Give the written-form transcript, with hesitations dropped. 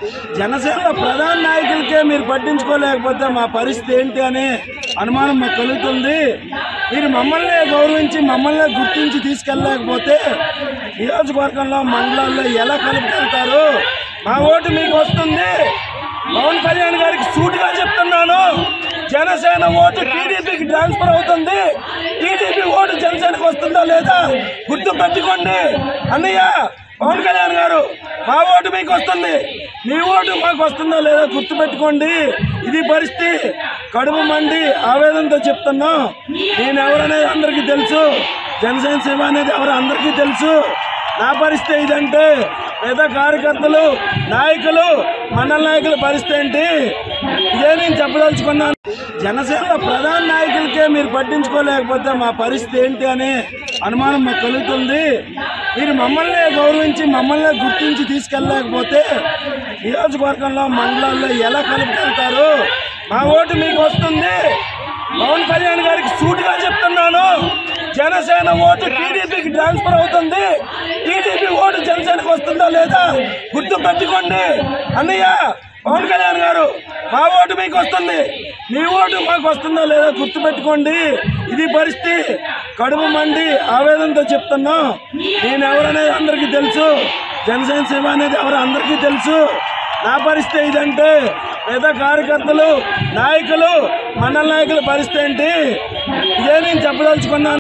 జనసేన ప్రధాన నాయకులకే మీరు పట్టించుకోలేకపోతే మా పరిస్థితి ఏంటి అనే అనుమానం మాకు కలుగుతుంది. మీరు మమ్మల్ని గౌరవించి మమ్మల్ని గుర్తించి తీసుకెళ్ళలేకపోతే నియోజకవర్గంలో మండలాల్లో ఎలా కలుపుకెళ్తారు? మా ఓటు మీకు వస్తుంది. పవన్ కళ్యాణ్ గారికి సూటిగా చెప్తున్నాను, జనసేన ఓటు టీడీపీకి ట్రాన్స్ఫర్ అవుతుంది. టీడీపీ ఓటు జనసేనకు వస్తుందా లేదా గుర్తు పెట్టుకోండి. అన్నయ్య పవన్ కళ్యాణ్ గారు, మా ఓటు మీకు వస్తుంది, మీ ఓటు మాకు వస్తుందా లేదా గుర్తు పెట్టుకోండి. ఇది పరిస్థితి. కడుపు మండి ఆవేదనతో చెప్తున్నా. నేను ఎవరనేది అందరికీ తెలుసు, జనసేన సేవ అనేది ఎవరు అందరికీ తెలుసు. నా పరిస్థితి ఇదంటే పేద కార్యకర్తలు, నాయకులు, మండల నాయకుల పరిస్థితి ఏంటి ఇదే నేను చెప్పదలుచుకున్నాను. జనసేన ప్రధాన నాయకులకే మీరు పట్టించుకోలేకపోతే మా పరిస్థితి ఏంటి అనే అనుమానం మాకు కలుగుతుంది. మీరు మమ్మల్ని గౌరవించి మమ్మల్ని గుర్తించి తీసుకెళ్ళలేకపోతే నియోజకవర్గంలో మండలాల్లో ఎలా కలుపుకెళ్తారు? మా ఓటు మీకు వస్తుంది. పవన్ కళ్యాణ్ గారికి సూటిగా చెప్తున్నాను, జనసేన ఓటు టీడీపీకి ట్రాన్స్ఫర్ అవుతుంది. టీడీపీ ఓటు జనసేనకు వస్తుందా లేదా గుర్తు పెట్టుకోండి. అన్నయ్య పవన్ కళ్యాణ్ గారు, మా ఓటు మీకు వస్తుంది, మీ ఓటు మాకు వస్తుందా లేదా గుర్తు పెట్టుకోండి. ఇది పరిస్థితి. కడుపు మండి ఆవేదనతో చెప్తున్నా. నేను ఎవరనేది అందరికీ తెలుసు, జనసేన సేవ అనేది ఎవరు అందరికీ తెలుసు. నా పరిస్థితి ఇదంటే పేద కార్యకర్తలు, నాయకులు, మండల నాయకుల పరిస్థితి ఏంటి ఇదే నేను చెప్పదలుచుకున్నాను.